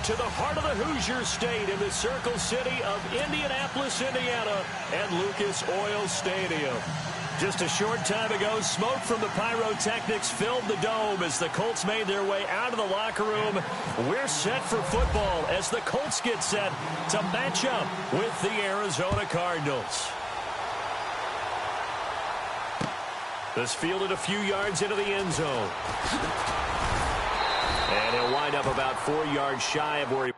to the heart of the Hoosier State in the Circle City of Indianapolis, Indiana, at Lucas Oil Stadium. Just a short time ago, smoke from the pyrotechnics filled the dome as the Colts made their way out of the locker room. We're set for football as the Colts get set to match up with the Arizona Cardinals. This fielded a few yards into the end zone. And he'll wind up about 4 yards shy of where he...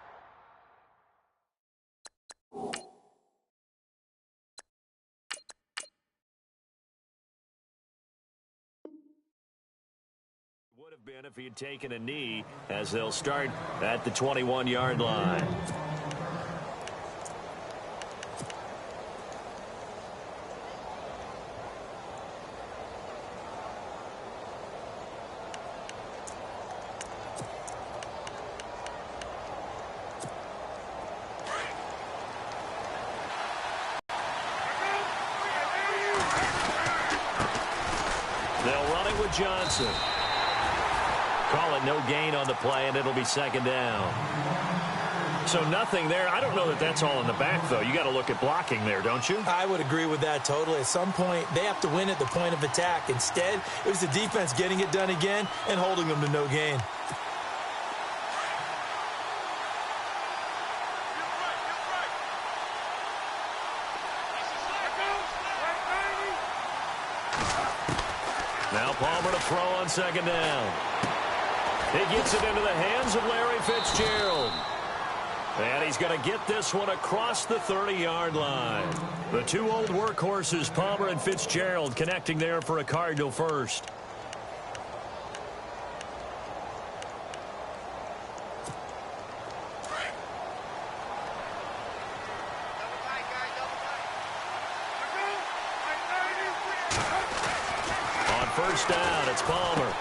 would have been if he had taken a knee, as they'll start at the 21-yard line. They'll run it with Johnson. Call it no gain on the play, and it'll be second down. So nothing there. I don't know that that's all in the back, though. You got to look at blocking there, don't you? I would agree with that totally. At some point, they have to win at the point of attack. Instead, it was the defense getting it done again and holding them to no gain. Now Palmer to throw on second down. He gets it into the hands of Larry Fitzgerald. And he's going to get this one across the 30-yard line. The two old workhorses, Palmer and Fitzgerald, connecting there for a Cardinal first. On first down, it's Palmer.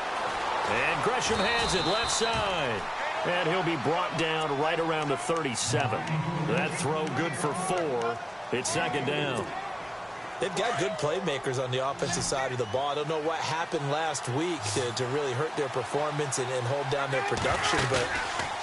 And Gresham has it left side. And he'll be brought down right around the 37. That throw good for 4. It's second down. They've got good playmakers on the offensive side of the ball. I don't know what happened last week to really hurt their performance and hold down their production, but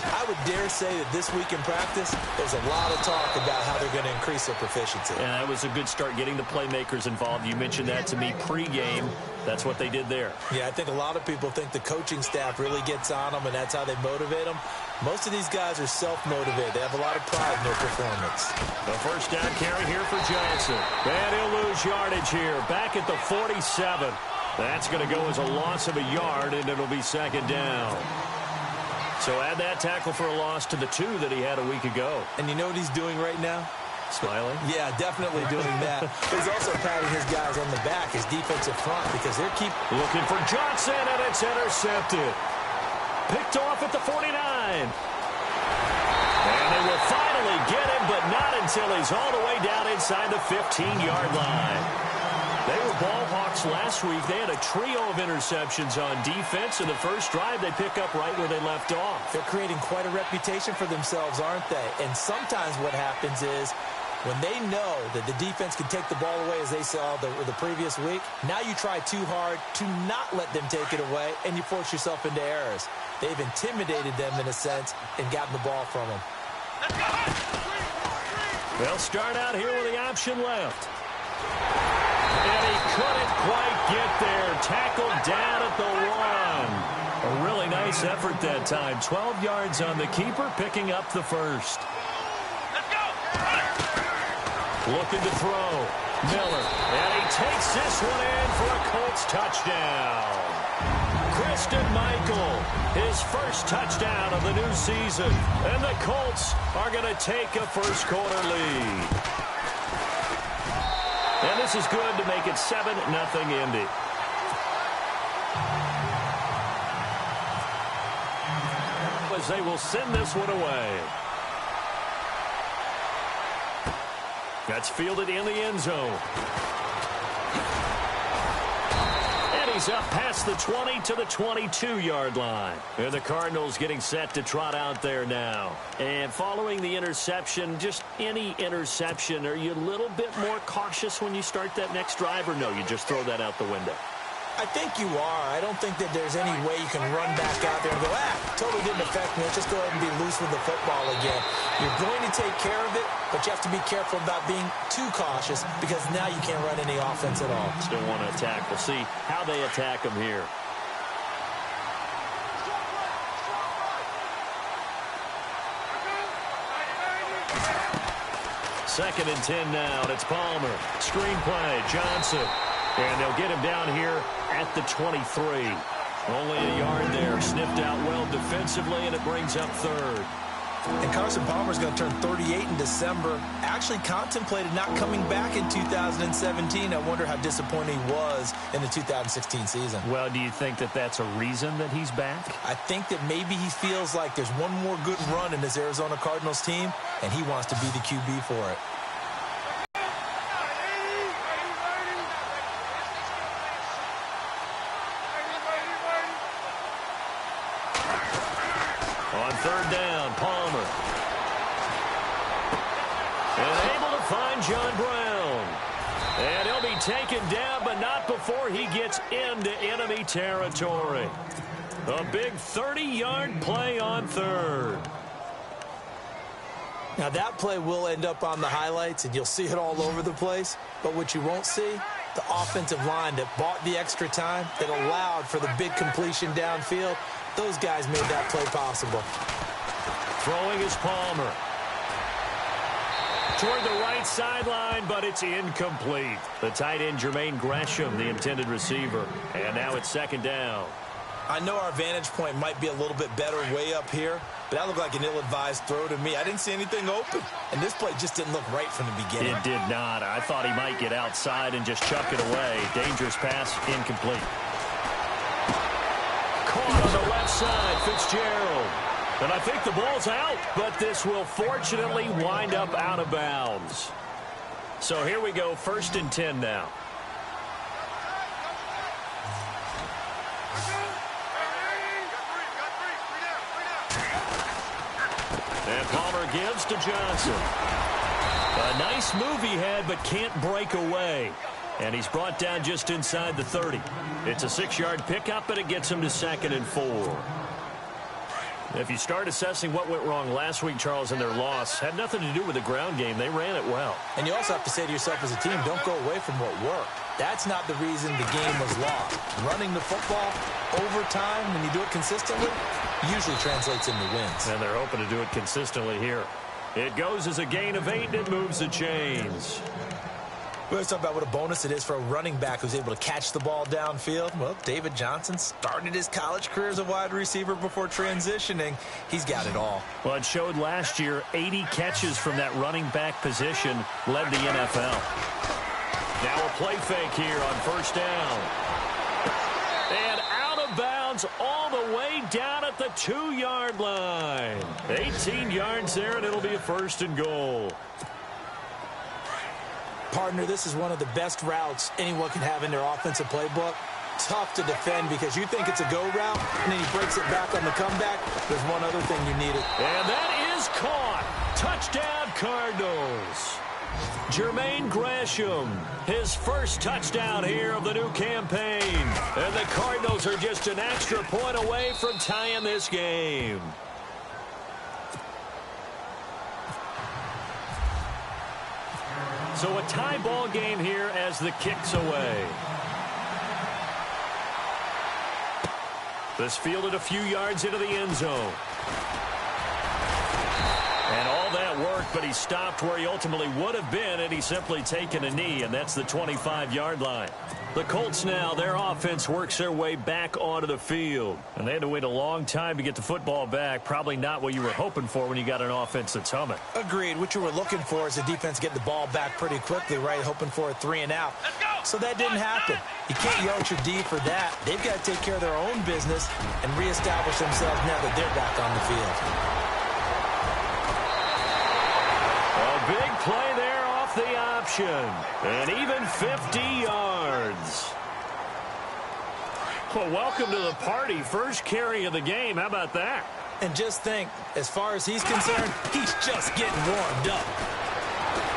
I would dare say that this week in practice, there's a lot of talk about how they're going to increase their proficiency. And that was a good start getting the playmakers involved. You mentioned that to me pregame. That's what they did there. Yeah, I think a lot of people think the coaching staff really gets on them, and that's how they motivate them. Most of these guys are self-motivated. They have a lot of pride in their performance. The first down carry here for Johnson. And he'll lose yardage here. Back at the 47. That's going to go as a loss of a yard, and it'll be second down. So add that tackle for a loss to the 2 that he had a week ago. And you know what he's doing right now? Smiling? Yeah, definitely doing that. He's also patting his guys on the back, his defensive front, because they're looking for Johnson, and it's intercepted. Picked off at the 49. And they will finally get him, but not until he's all the way down inside the 15-yard line. They were ball hawks last week. They had a trio of interceptions on defense. In the first drive, they pick up right where they left off. They're creating quite a reputation for themselves, aren't they? And sometimes what happens is when they know that the defense can take the ball away, as they saw the previous week, now you try too hard to not let them take it away, and you force yourself into errors. They've intimidated them in a sense and gotten the ball from them. They'll start out here with the option left. And he couldn't quite get there. Tackled down at the 1. A really nice effort that time. 12 yards on the keeper, picking up the first. Let's go! Looking to throw. Miller. And he takes this one in for a Colts touchdown. Christian Michael, his first touchdown of the new season. And the Colts are going to take a first-quarter lead. And this is good to make it 7-0 Indy. As they will send this one away. That's fielded in the end zone. And he's up past the 20 to the 22-yard line. And the Cardinals getting set to trot out there now. And following the interception, just any interception, are you a little bit more cautious when you start that next drive, or no, you just throw that out the window? I think you are. I don't think that there's any way you can run back out there and go, totally didn't affect me. Let's just go ahead and be loose with the football again. You're going to take care of it, but you have to be careful about being too cautious because now you can't run any offense at all. Still want to attack. We'll see how they attack him here. Second and 10 now, and it's Palmer. Screen play, Johnson. And they'll get him down here at the 23. Only a yard there, sniffed out well defensively, and it brings up third. And Carson Palmer's going to turn 38 in December. Actually contemplated not coming back in 2017. I wonder how disappointed he was in the 2016 season. Well, do you think that that's a reason that he's back? I think that maybe he feels like there's one more good run in this Arizona Cardinals team, and he wants to be the QB for it. On third down, Palmer. And able to find John Brown. And he'll be taken down, but not before he gets into enemy territory. A big 30-yard play on third. Now, that play will end up on the highlights, and you'll see it all over the place. But what you won't see, the offensive line that bought the extra time, that allowed for the big completion downfield, those guys made that play possible. Throwing is Palmer. Toward the right sideline, but it's incomplete. The tight end, Jermaine Gresham, the intended receiver. And now it's second down. I know our vantage point might be a little bit better way up here, but that looked like an ill-advised throw to me. I didn't see anything open, and this play just didn't look right from the beginning. It did not. I thought he might get outside and just chuck it away. Dangerous pass, incomplete. Caught on the left side, Fitzgerald. And I think the ball's out, but this will fortunately wind up out of bounds. So here we go, first and 10 now. And Palmer gives to Johnson. A nice move he had, but can't break away. And he's brought down just inside the 30. It's a 6-yard pickup, but it gets him to 2nd and 4. If you start assessing what went wrong last week, Charles, in their loss, had nothing to do with the ground game. They ran it well. And you also have to say to yourself as a team, don't go away from what worked. That's not the reason the game was lost. Running the football over time, when you do it consistently, usually translates into wins. And they're hoping to do it consistently here. It goes as a gain of 8, and it moves the chains. We always talk about what a bonus it is for a running back who's able to catch the ball downfield. Well, David Johnson started his college career as a wide receiver before transitioning. He's got it all. Well, it showed last year 80 catches from that running back position led the NFL. Now a play fake here on first down. And out of bounds all the way down at the 2-yard line. 18 yards there, and it'll be a 1st and goal. Partner, this is one of the best routes anyone can have in their offensive playbook. Tough to defend because you think it's a go route, and then he breaks it back on the comeback. There's one other thing you needed. And that is caught. Touchdown, Cardinals. Jermaine Gresham, his first touchdown here of the new campaign. And the Cardinals are just an extra point away from tying this game. So a tie ball game here as the kick's away. This fielded a few yards into the end zone. And all that worked, but he stopped where he ultimately would have been, and he's simply taken a knee, and that's the 25-yard line. The Colts now, their offense works their way back onto the field. And they had to wait a long time to get the football back. Probably not what you were hoping for when you got an offense that's humming. Agreed. What you were looking for is the defense getting the ball back pretty quickly, right? Hoping for a 3-and-out. So that didn't happen. You can't yell at your D for that. They've got to take care of their own business and reestablish themselves now that they're back on the field. A big play there off the option. And even 50 yards. Well, welcome to the party. First carry of the game. How about that? And just think, as far as he's concerned, he's just getting warmed up.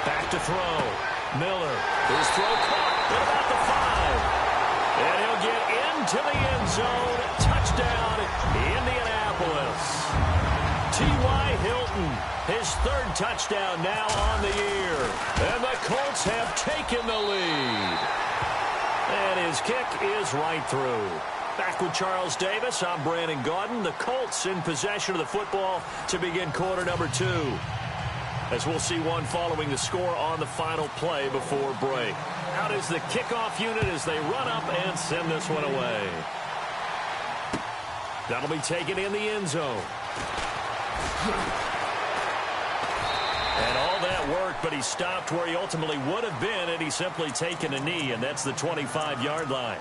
Back to throw. Miller. His throw caught at about the 5. And he'll get into the end zone. Touchdown, Indianapolis. T.Y. Hilton, his third touchdown now on the year. And the Colts have taken the lead. And his kick is right through. Back with Charles Davis, I'm Brandon Gaudin. The Colts in possession of the football to begin quarter number 2. As we'll see one following the score on the final play before break. Out is the kickoff unit as they run up and send this one away. That'll be taken in the end zone. And all that work, but he stopped where he ultimately would have been had he simply taken a knee, and that's the 25-yard line.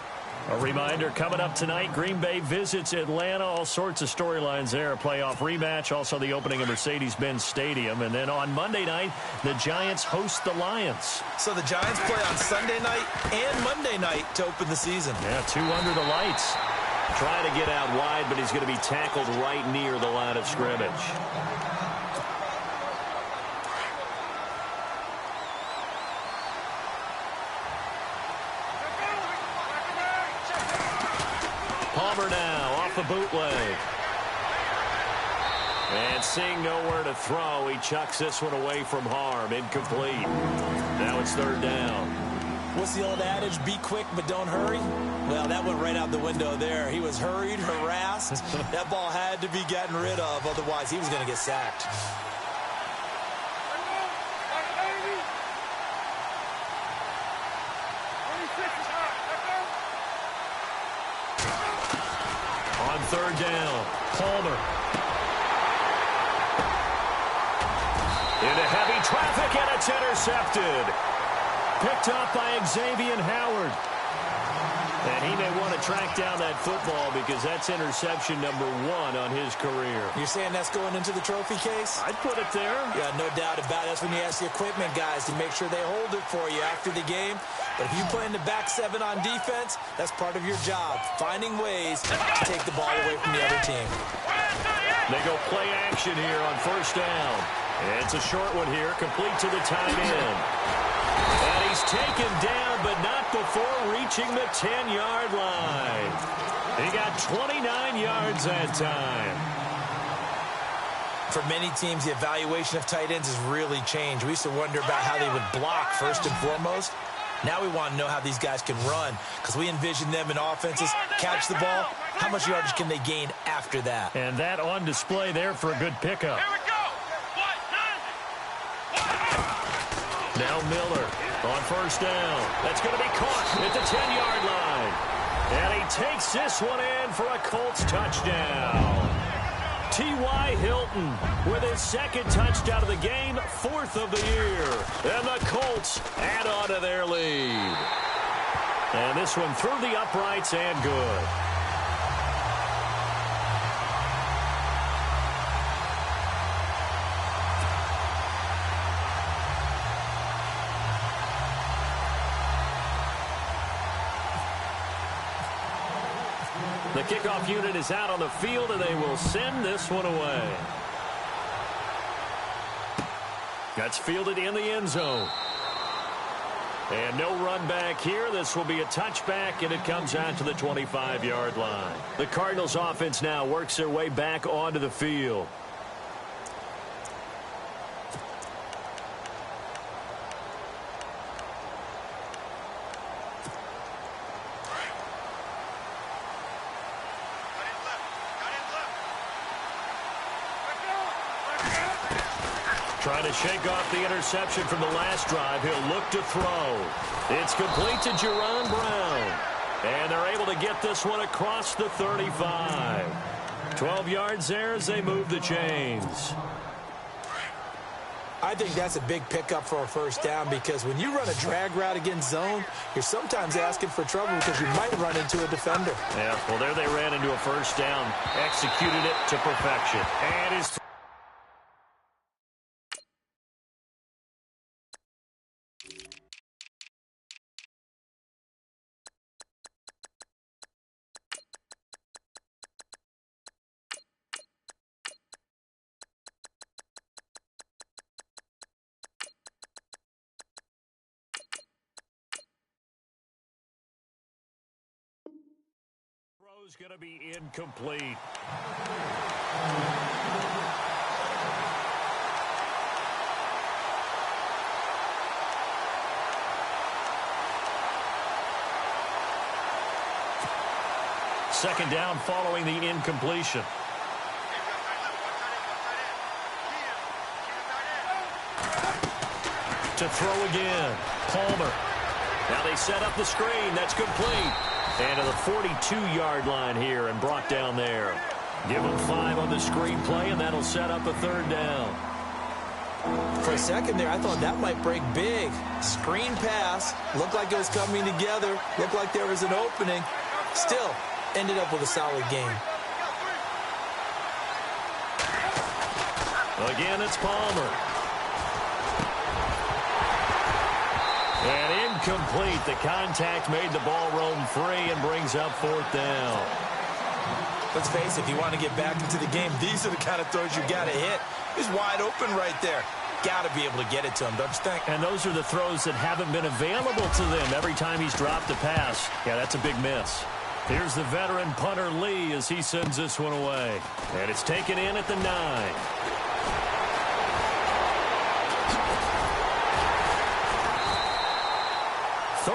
A reminder, coming up tonight, Green Bay visits Atlanta. All sorts of storylines there. A playoff rematch, also the opening of Mercedes-Benz Stadium. And then on Monday night, the Giants host the Lions. So the Giants play on Sunday night and Monday night to open the season. Yeah, 2 under the lights. Trying to get out wide, but he's going to be tackled right near the line of scrimmage. Palmer now off the bootleg. And seeing nowhere to throw, he chucks this one away from harm. Incomplete. Now it's third down. What's the old adage? Be quick, but don't hurry? Well, that went right out the window there. He was hurried, harassed. That ball had to be gotten rid of. Otherwise, he was going to get sacked. On third down, Palmer. Into heavy traffic, and it's intercepted. Picked up by Xavier Howard. And he may want to track down that football because that's interception number 1 on his career. You're saying that's going into the trophy case? I'd put it there. Yeah, no doubt about it. That's when you ask the equipment guys to make sure they hold it for you after the game. But if you play in the back 7 on defense, that's part of your job, finding ways to take the ball away from the other team. They go play action here on first down. And it's a short one here, complete to the tight end. And he's taken down, but not before reaching the 10-yard line. He got 29 yards that time. For many teams, the evaluation of tight ends has really changed. We used to wonder about how they would block first and foremost. Now we want to know how these guys can run because we envision them in offenses, catch the ball. How much yardage can they gain after that? And that on display there for a good pickup. Here we go. Now Miller on first down. That's going to be caught at the 10-yard line. And he takes this one in for a Colts touchdown. T.Y. Hilton with his second touchdown of the game, 4th of the year. And the Colts add on to their lead. And this one through the uprights and good. The kickoff unit is out on the field, and they will send this one away. That's fielded in the end zone. And no run back here. This will be a touchback, and it comes out to the 25-yard line. The Cardinals offense now works their way back onto the field. Trying to shake off the interception from the last drive. He'll look to throw. It's complete to Jerron Brown. And they're able to get this one across the 35. 12 yards there as they move the chains. I think that's a big pickup for a first down because when you run a drag route against zone, you're sometimes asking for trouble because you might run into a defender. Yeah, well, there they ran into a first down. Executed it to perfection. And his is going to be incomplete. Second down following the incompletion. To throw again, Palmer. Now they set up the screen. That's complete. And to the 42-yard line here and brought down there. Give them 5 on the screen play, and that'll set up a third down. For a second there, I thought that might break big. Screen pass. Looked like it was coming together. Looked like there was an opening. Still, ended up with a solid game. Again, it's Palmer. And incomplete. The contact made the ball roam free and brings up fourth down. Let's face it, if you want to get back into the game, these are the kind of throws you got to hit. He's wide open right there. Got to be able to get it to him, don't you think? And those are the throws that haven't been available to them every time he's dropped a pass. Yeah, that's a big miss. Here's the veteran punter Lee as he sends this one away. And it's taken in at the 9.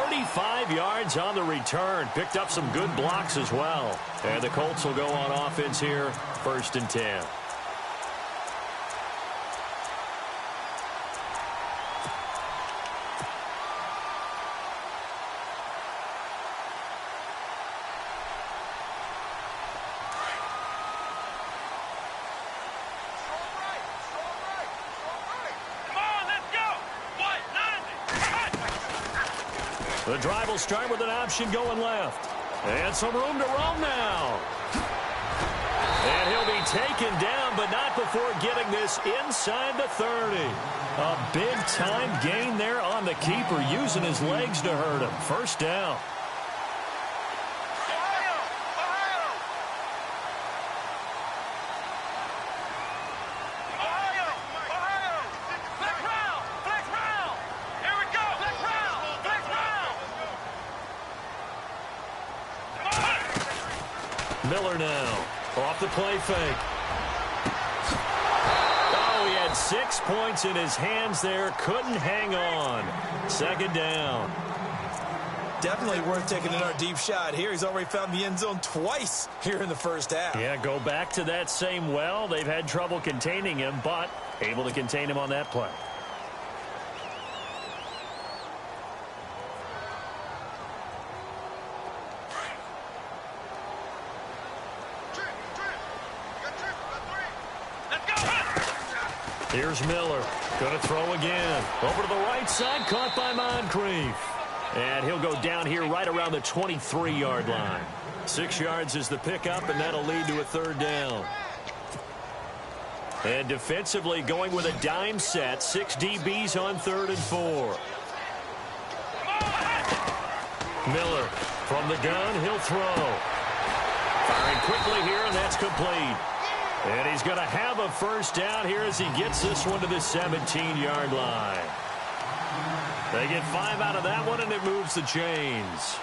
35 yards on the return. Picked up some good blocks as well. And the Colts will go on offense here, 1st and 10. The drive will start with an option going left. And some room to roam now. And he'll be taken down, but not before getting this inside the 30. A big-time gain there on the keeper, using his legs to hurt him. First down. Miller now, off the play fake. Oh, he had 6 points in his hands there, couldn't hang on. Second down. Definitely worth taking another deep shot here. He's already found the end zone twice here in the first half. Yeah, go back to that same well. They've had trouble containing him, but able to contain him on that play. Here's Miller. Going to throw again. Over to the right side. Caught by Moncrief. And he'll go down here right around the 23-yard line. 6 yards is the pickup, and that'll lead to a third down. And defensively going with a dime set. 6 DBs on 3rd and 4. Miller from the gun. He'll throw. Firing quickly here, and that's complete. And he's going to have a first down here as he gets this one to the 17-yard line. They get 5 out of that one, and it moves the chains.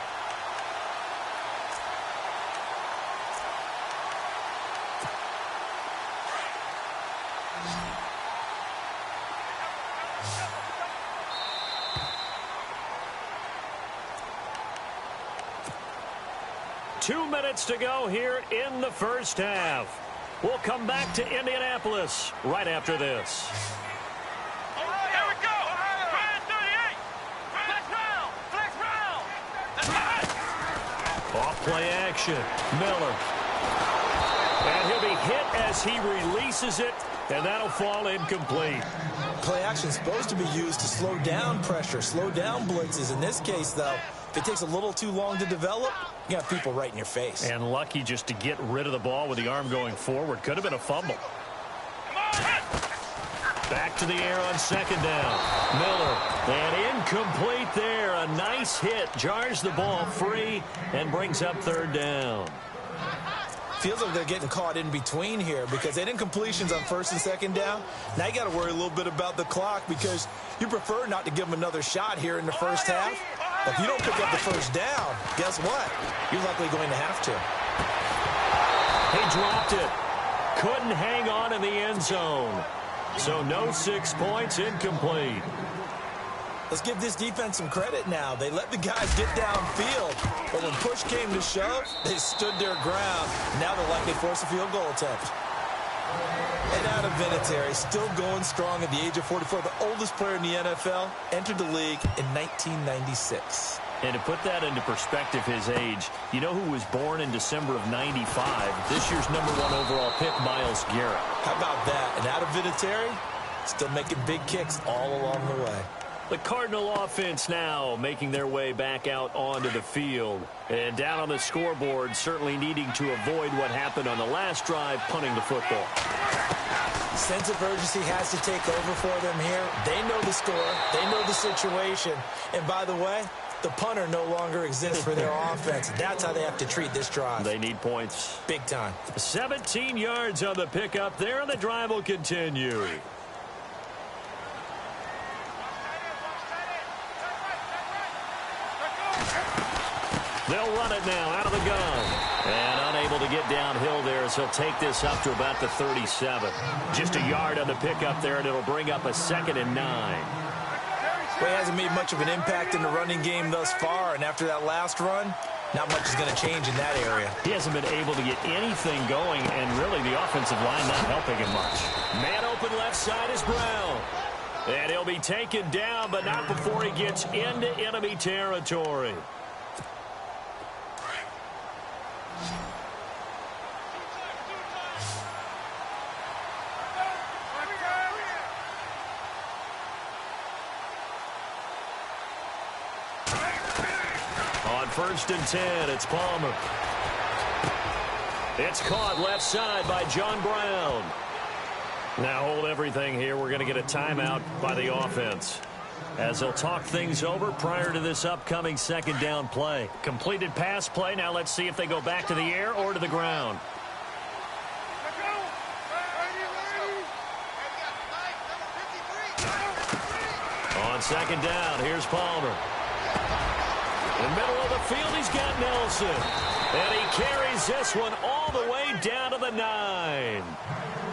Two minutes to go here in the first half. We'll come back to Indianapolis right after this. Here we go. Ryan 38. Flex round. Off play action. Miller. And he'll be hit as he releases it, and that'll fall incomplete. Play action is supposed to be used to slow down pressure, slow down blitzes. In this case, though, if it takes a little too long to develop, you got people right in your face. And lucky just to get rid of the ball with the arm going forward. Could have been a fumble. Back to the air on second down. Miller. And incomplete there. A nice hit. Jars the ball free and brings up third down. Feels like they're getting caught in between here because they didn't completions on 1st and 2nd down. Now you got to worry a little bit about the clock because you prefer not to give them another shot here in the first half. If you don't pick up the first down, guess what? You're likely going to have to. He dropped it. Couldn't hang on in the end zone. So no 6 points, incomplete. Let's give this defense some credit now. They let the guys get downfield, but when push came to shove, they stood their ground. Now they'll likely force a field goal attempt. And out of Vinatieri, still going strong at the age of 44, the oldest player in the NFL, entered the league in 1996. And to put that into perspective, his age, you know who was born in December of 95? This year's #1 overall pick, Myles Garrett. How about that? And out of Vinatieri, still making big kicks all along the way. The Cardinal offense now making their way back out onto the field. And down on the scoreboard, certainly needing to avoid what happened on the last drive, punting the football. Sense of urgency has to take over for them here. They know the score. They know the situation. And by the way, the punter no longer exists for their offense. That's how they have to treat this drive. They need points. Big time. 17 yards on the pickup there, and the drive will continue. They'll run it now out of the gun. And unable to get downhill there, so he'll take this up to about the 37. Just a yard on the pickup there, and it'll bring up a 2nd and 9. Well, he hasn't made much of an impact in the running game thus far, and after that last run, not much is going to change in that area. He hasn't been able to get anything going, and really the offensive line not helping him much. Man open left side is Brown. And he'll be taken down, but not before he gets into enemy territory. On 1st and 10, it's Palmer. It's caught left side by John Brown. Now hold everything here. We're going to get a timeout by the offense, as they'll talk things over prior to this upcoming 2nd down play. Completed pass play. Now let's see if they go back to the air or to the ground. On 2nd down, here's Palmer. In the middle of the field, he's got Nelson. And he carries this one all the way down to the 9.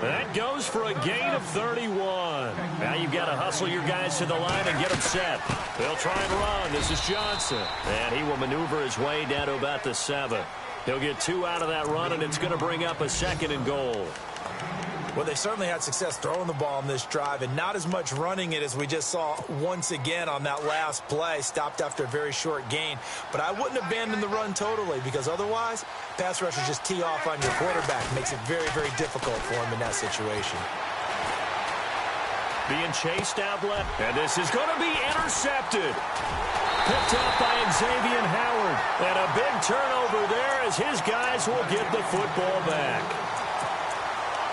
That goes for a gain of 31. Now you've got to hustle your guys to the line and get them set. They'll try and run. This is Johnson. And he will maneuver his way down to about the 7. He'll get 2 out of that run, and it's going to bring up a 2nd and goal. Well, they certainly had success throwing the ball on this drive, and not as much running it as we just saw once again on that last play. Stopped after a very short gain. But I wouldn't abandon the run totally, because otherwise, pass rushers just tee off on your quarterback. Makes it very, very difficult for him in that situation. Being chased out left, and this is going to be intercepted. Picked up by Xavier Howard. And a big turnover there as his guys will get the football back.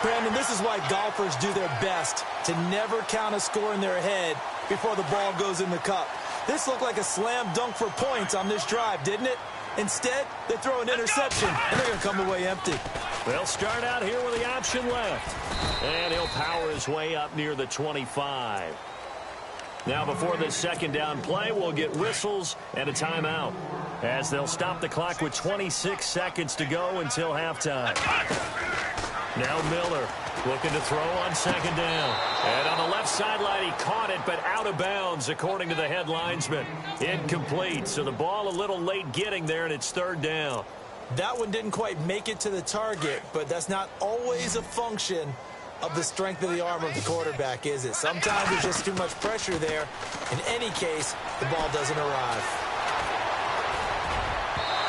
Brandon, this is why golfers do their best to never count a score in their head before the ball goes in the cup. This looked like a slam dunk for points on this drive, didn't it? Instead, they throw an interception, and they're going to come away empty. They'll start out here with the option left. And he'll power his way up near the 25. Now before this 2nd down play, we'll get whistles and a timeout, as they'll stop the clock with 26 seconds to go until halftime. Now Miller looking to throw on 2nd down. And on the left sideline, he caught it, but out of bounds, according to the head linesman. Incomplete, so the ball a little late getting there, and it's 3rd down. That one didn't quite make it to the target, but that's not always a function of the strength of the arm of the quarterback, is it? Sometimes there's just too much pressure there. In any case, the ball doesn't arrive.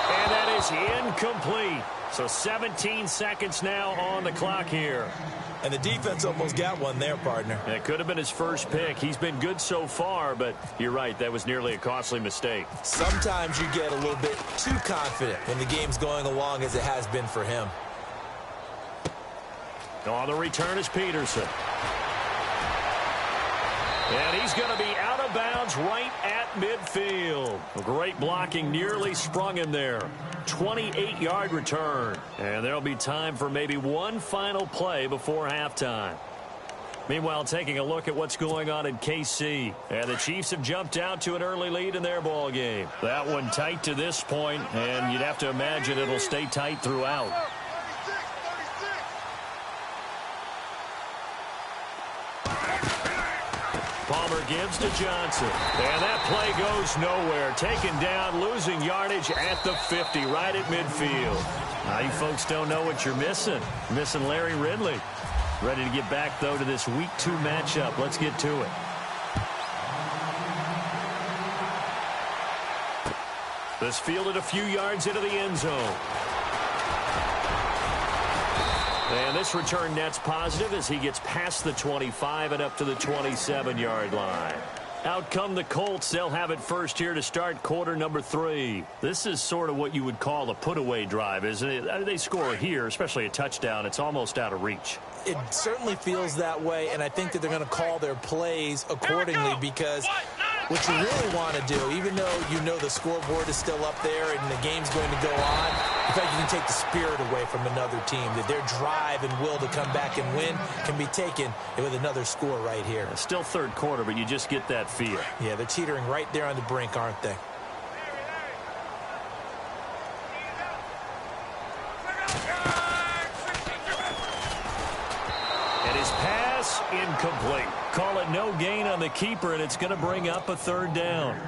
And that is incomplete. So 17 seconds now on the clock here. And the defense almost got one there, partner. It could have been his first pick. He's been good so far, but you're right, that was nearly a costly mistake. Sometimes you get a little bit too confident when the game's going along as it has been for him. On the return is Peterson. And he's going to be out of bounds right at midfield. Great blocking, nearly sprung him there. 28-yard return. And there'll be time for maybe one final play before halftime. Meanwhile, taking a look at what's going on in KC. And the Chiefs have jumped out to an early lead in their ball game. That one tight to this point, and you'd have to imagine it'll stay tight throughout. Palmer gives to Johnson. And that play goes nowhere. Taken down, losing yardage at the 50, right at midfield. Now, you folks don't know what you're missing. Missing Larry Ridley. Ready to get back, though, to this Week 2 matchup. Let's get to it. This fielded a few yards into the end zone. And this return net's positive as he gets past the 25 and up to the 27-yard line. Out come the Colts. They'll have it first here to start quarter number 3. This is sort of what you would call a put-away drive, isn't it? They score here, especially a touchdown. It's almost out of reach. It certainly feels that way, and I think that they're going to call their plays accordingly because what you really want to do, even though you know the scoreboard is still up there and the game's going to go on, in fact, you can take the spirit away from another team. That their drive and will to come back and win can be taken with another score right here. It's still third quarter, but you just get that feel. Yeah, they're teetering right there on the brink, aren't they? And his pass incomplete. Call it no gain on the keeper, and it's going to bring up a third down.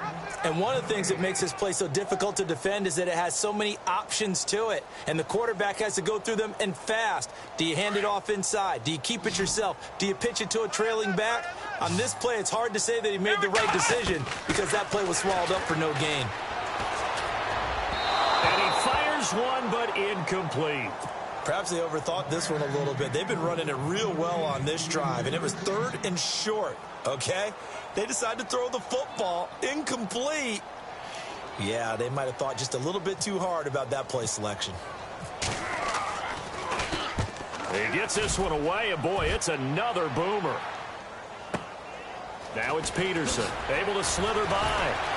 And one of the things that makes this play so difficult to defend is that it has so many options to it. And the quarterback has to go through them and fast. Do you hand it off inside? Do you keep it yourself? Do you pitch it to a trailing back? On this play, it's hard to say that he made the right decision because that play was swallowed up for no gain. And he fires one, but incomplete. Perhaps they overthought this one a little bit. They've been running it real well on this drive, and it was 3rd and short, okay? They decided to throw the football incomplete. Yeah, they might have thought just a little bit too hard about that play selection. He gets this one away, and boy, it's another boomer. Now it's Peterson, able to slither by.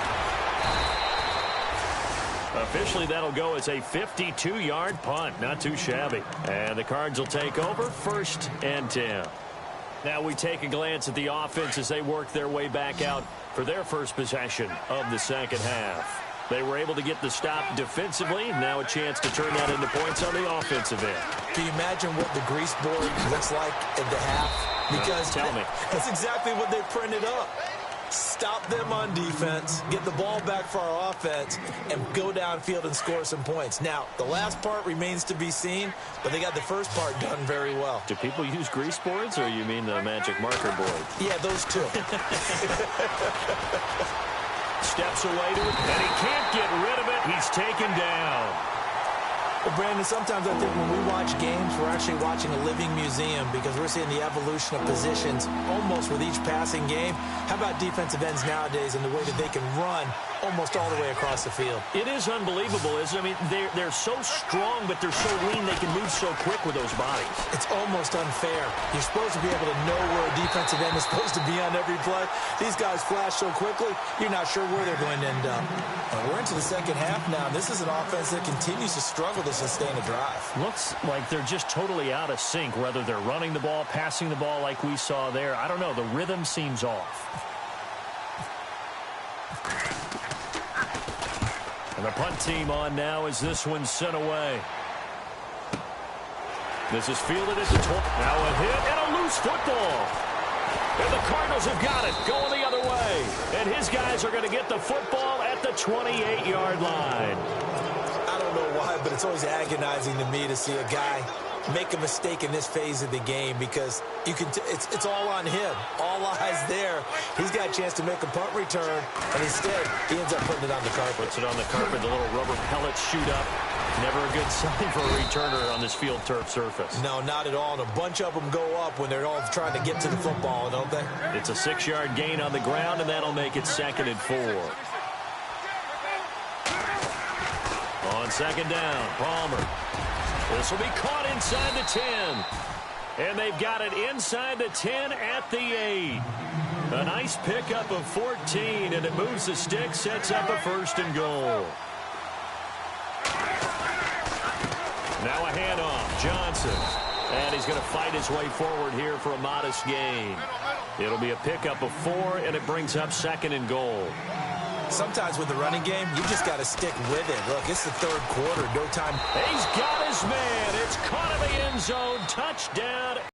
Officially, that'll go as a 52-yard punt. Not too shabby. And the Cards will take over 1st and 10. Now we take a glance at the offense as they work their way back out for their first possession of the second half. They were able to get the stop defensively. Now a chance to turn that into points on the offensive end. Can you imagine what the grease board looks like at the half? Because tell me. That's exactly what they printed up. Stop them on defense, get the ball back for our offense, and go downfield and score some points. Now, the last part remains to be seen, but they got the first part done very well. Do people use grease boards, or you mean the magic marker board? Yeah, those two. Steps away to it, and he can't get rid of it. He's taken down. Well, Brandon, sometimes I think when we watch games, we're actually watching a living museum because we're seeing the evolution of positions almost with each passing game. How about defensive ends nowadays and the way that they can run almost all the way across the field? It is unbelievable, isn't it? I mean, they're so strong, but they're so lean they can move so quick with those bodies. It's almost unfair. You're supposed to be able to know where a defensive end is supposed to be on every play. These guys flash so quickly, you're not sure where they're going to end up. We're into the second half now. This is an offense that continues to struggle to sustain a drive. Looks like they're just totally out of sync, whether they're running the ball, passing the ball like we saw there. I don't know. The rhythm seems off. And the punt team on now as this one's sent away. This is fielded at the 20. Now a hit and a loose football. And the Cardinals have got it, going the other way. And his guys are going to get the football at the 28-yard line. I don't know why, but it's always agonizing to me to see a guy make a mistake in this phase of the game because you can it's all on him. All eyes there. He's got a chance to make a punt return, and instead he ends up putting it on the carpet. Puts it on the carpet. The little rubber pellets shoot up. Never a good sign for a returner on this field turf surface. No, not at all. And a bunch of them go up when they're all trying to get to the football, don't they? It's a 6-yard gain on the ground, and that'll make it 2nd and 4. On second down, Palmer. This will be caught inside the 10. And they've got it inside the 10 at the 8. A nice pickup of 14, and it moves the stick, sets up a 1st and goal. Now a handoff. Johnson And he's going to fight his way forward here for a modest gain. It'll be a pickup of 4, and it brings up 2nd and goal. Sometimes with the running game, you just got to stick with it. Look, it's the 3rd quarter. No time. He's got his man. It's caught in the end zone. Touchdown.